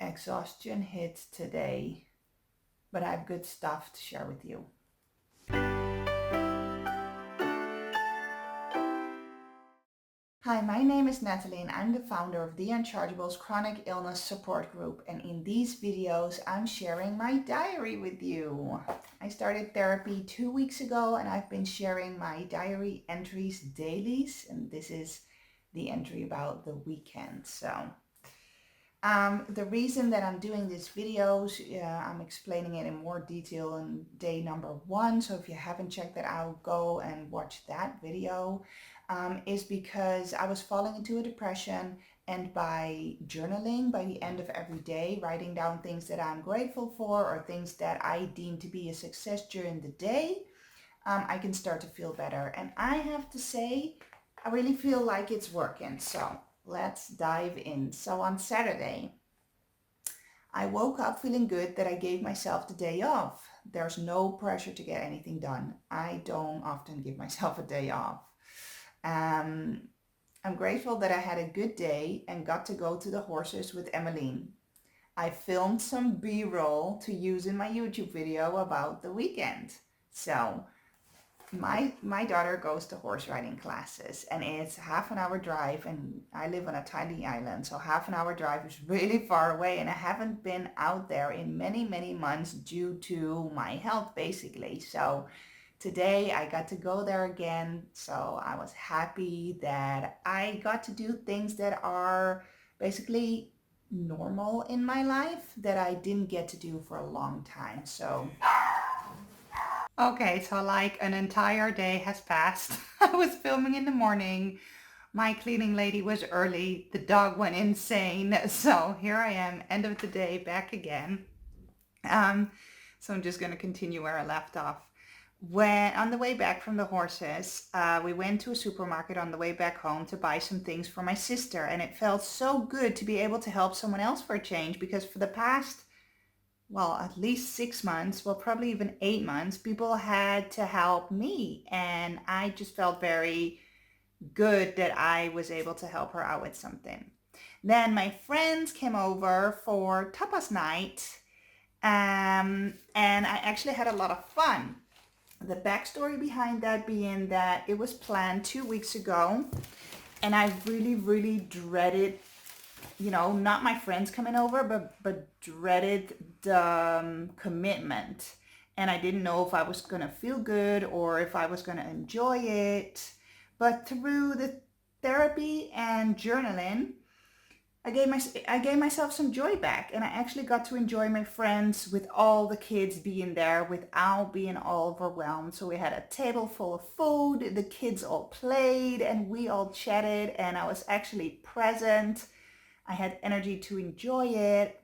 Exhaustion hits today, but I have good stuff to share with you. Hi, my name is Natalie and I'm the founder of the Unchargeables Chronic Illness Support Group, and in these videos I'm sharing my diary with you. I started therapy 2 weeks ago and I've been sharing my diary entries dailies, and this is the entry about the weekend. The reason that I'm doing these videos, I'm explaining it in more detail in day number 1. So if you haven't checked that out, go and watch that video. Is because I was falling into a depression, and by journaling, by the end of every day, writing down things that I'm grateful for or things that I deem to be a success during the day, I can start to feel better. And I have to say, I really feel like it's working. So let's dive in. So on Saturday, I woke up feeling good that I gave myself the day off. There's no pressure to get anything done. I don't often give myself a day off. I'm grateful that I had a good day and got to go to the horses with Emmeline. I filmed some B-roll to use in my YouTube video about the weekend. So my daughter goes to horse riding classes, and it's half an hour drive, and I live on a tiny island, so half an hour drive is really far away, and I haven't been out there in many months due to my health basically. So today I got to go there again, so I was happy that I got to do things that are basically normal in my life that I didn't get to do for a long time. Okay, so like an entire day has passed. I was filming in the morning. My cleaning lady was early. The dog went insane. So here I am, end of the day, back again. So I'm just going to continue where I left off. When on the way back from the horses, we went to a supermarket on the way back home to buy some things for my sister, and it felt so good to be able to help someone else for a change, because for the past, well, at least 6 months, well, probably even 8 months, people had to help me, and I just felt very good that I was able to help her out with something. Then my friends came over for tapas night, and I actually had a lot of fun. The backstory behind that being that it was planned 2 weeks ago, and I really dreaded, not my friends coming over, but dreaded the commitment. And I didn't know if I was going to feel good or if I was going to enjoy it. But through the therapy and journaling, I gave myself some joy back, and I actually got to enjoy my friends with all the kids being there without being all overwhelmed. So we had a table full of food, the kids all played, and we all chatted, and I was actually present. I had energy to enjoy it,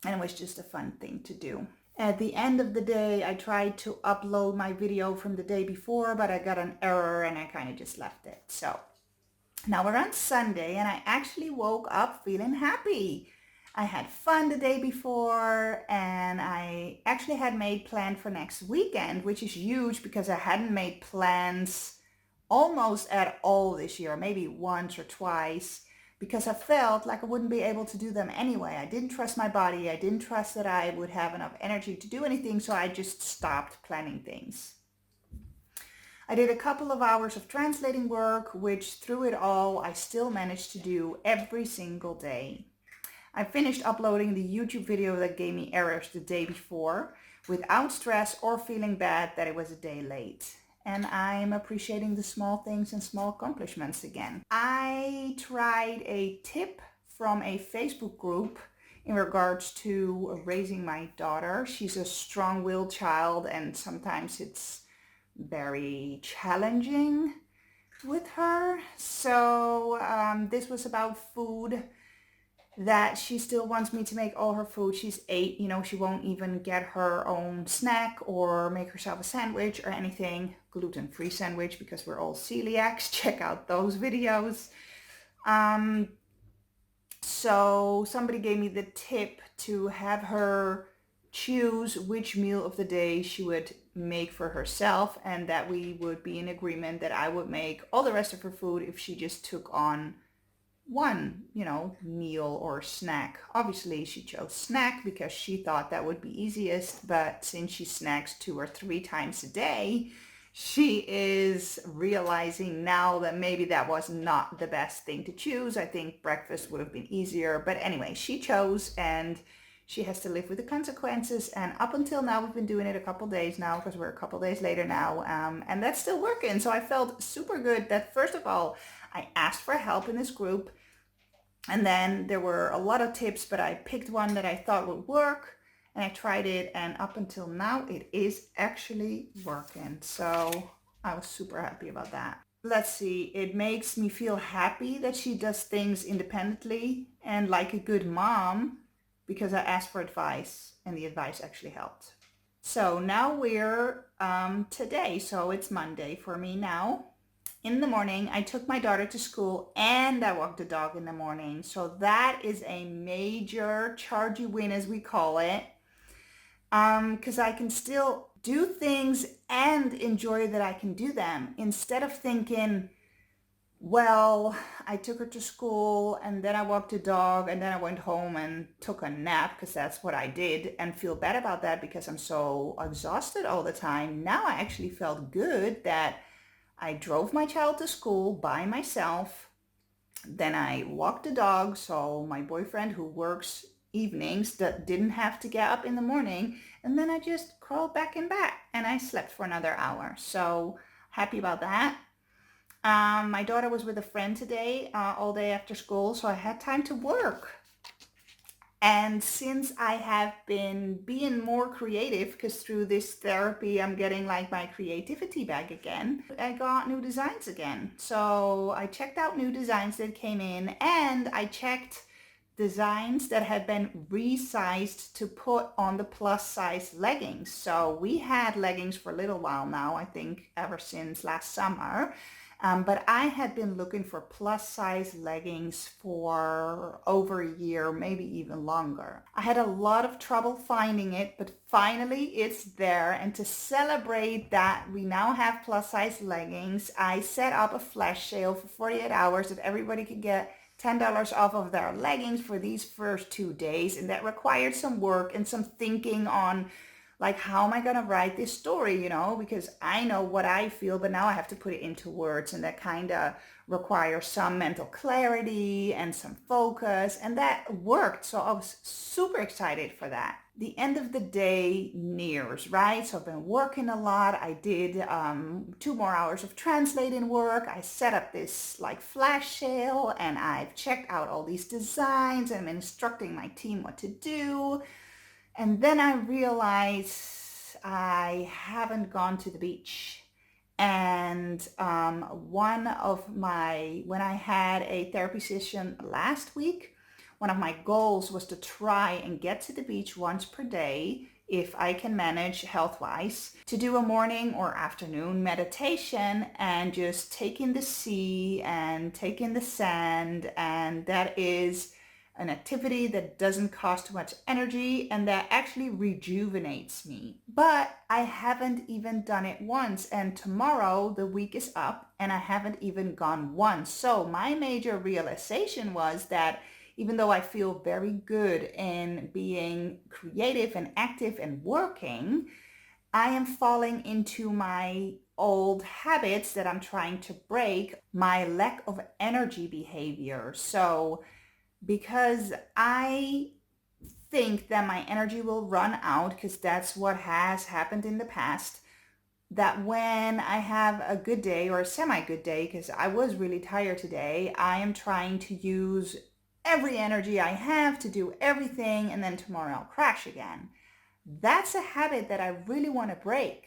and it was just a fun thing to do. At the end of the day, I tried to upload my video from the day before, but I got an error and I kind of just left it. So now we're on Sunday, and I actually woke up feeling happy. I had fun the day before, and I actually had made plans for next weekend, which is huge because I hadn't made plans almost at all this year, maybe once or twice, because I felt like I wouldn't be able to do them anyway. I didn't trust my body. I didn't trust that I would have enough energy to do anything, so I just stopped planning things. I did a couple of hours of translating work, which through it all, I still managed to do every single day. I finished uploading the YouTube video that gave me errors the day before without stress or feeling bad that it was a day late. And I'm appreciating the small things and small accomplishments again. I tried a tip from a Facebook group in regards to raising my daughter. She's a strong-willed child, and sometimes it's very challenging with her. So this was about food, that she still wants me to make all her food. She's 8, she won't even get her own snack or make herself a sandwich or anything. Gluten-free sandwich, because we're all celiacs. Check out those videos. So somebody gave me the tip to have her choose which meal of the day she would make for herself, and that we would be in agreement that I would make all the rest of her food if she just took on one, meal or snack. Obviously, she chose snack because she thought that would be easiest, but since she snacks 2 or 3 times a day, she is realizing now that maybe that was not the best thing to choose. I think breakfast would have been easier, but anyway, she chose and she has to live with the consequences. And up until now, we've been doing it a couple days now because we're a couple days later now, and that's still working. So I felt super good that first of all, I asked for help in this group, and then there were a lot of tips, but I picked one that I thought would work and I tried it, and up until now it is actually working. So I was super happy about that. Let's see, it makes me feel happy that she does things independently and like a good mom, because I asked for advice and the advice actually helped. So now we're today, so it's Monday for me now. In the morning, I took my daughter to school and I walked the dog in the morning. So that is a major chargy win, as we call it, because I can still do things and enjoy that I can do them instead of thinking, well, I took her to school and then I walked the dog and then I went home and took a nap, because that's what I did, and feel bad about that because I'm so exhausted all the time. Now I actually felt good that I drove my child to school by myself. Then I walked the dog, so my boyfriend, who works evenings, that didn't have to get up in the morning. And then I just crawled back in bed and I slept for another hour. So happy about that. My daughter was with a friend today, all day after school, so I had time to work. And since I have been being more creative, because through this therapy I'm getting like my creativity back again, I got new designs again. So I checked out new designs that came in, and I checked designs that had been resized to put on the plus size leggings. So we had leggings for a little while now, I think ever since last summer. But I had been looking for plus size leggings for over a year, maybe even longer. I had a lot of trouble finding it, but finally it's there. And to celebrate that we now have plus size leggings, I set up a flash sale for 48 hours that everybody could get $10 off of their leggings for these first 2 days. And that required some work and some thinking on, like, how am I going to write this story, because I know what I feel, but now I have to put it into words, and that kind of requires some mental clarity and some focus, and that worked. So I was super excited for that. The end of the day nears, right? So I've been working a lot. I did 2 more hours of translating work. I set up this like flash sale, and I've checked out all these designs, and I'm instructing my team what to do. And then I realized I haven't gone to the beach. And when I had a therapy session last week, one of my goals was to try and get to the beach once per day, if I can manage health-wise, to do a morning or afternoon meditation and just take in the sea and take in the sand. And that is an activity that doesn't cost too much energy and that actually rejuvenates me. But I haven't even done it once, and tomorrow the week is up and I haven't even gone once. So my major realization was that even though I feel very good in being creative and active and working, I am falling into my old habits that I'm trying to break, my lack of energy behavior. So because I think that my energy will run out, because that's what has happened in the past, that when I have a good day or a semi-good day, because I was really tired today, I am trying to use every energy I have to do everything, and then tomorrow I'll crash again. That's a habit that I really want to break.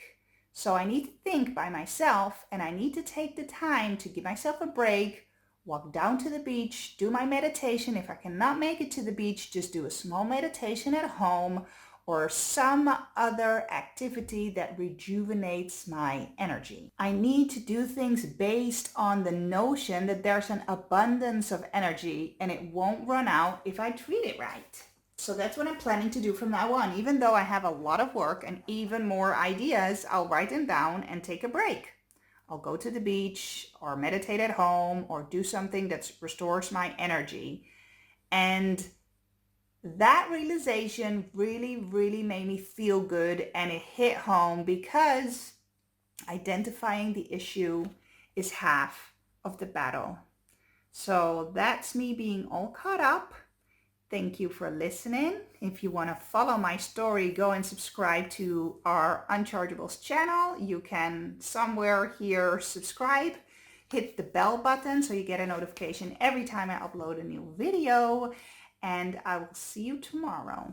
So I need to think by myself, and I need to take the time to give myself a break, walk down to the beach, do my meditation. If I cannot make it to the beach, just do a small meditation at home or some other activity that rejuvenates my energy. I need to do things based on the notion that there's an abundance of energy and it won't run out if I treat it right. So that's what I'm planning to do from now on. Even though I have a lot of work and even more ideas, I'll write them down and take a break. I'll go to the beach or meditate at home or do something that restores my energy. And that realization really made me feel good, and it hit home because identifying the issue is half of the battle. So that's me being all caught up. Thank you for listening. If you want to follow my story, go and subscribe to our Unchargeables channel. You can somewhere here subscribe, hit the bell button so you get a notification every time I upload a new video, and I will see you tomorrow.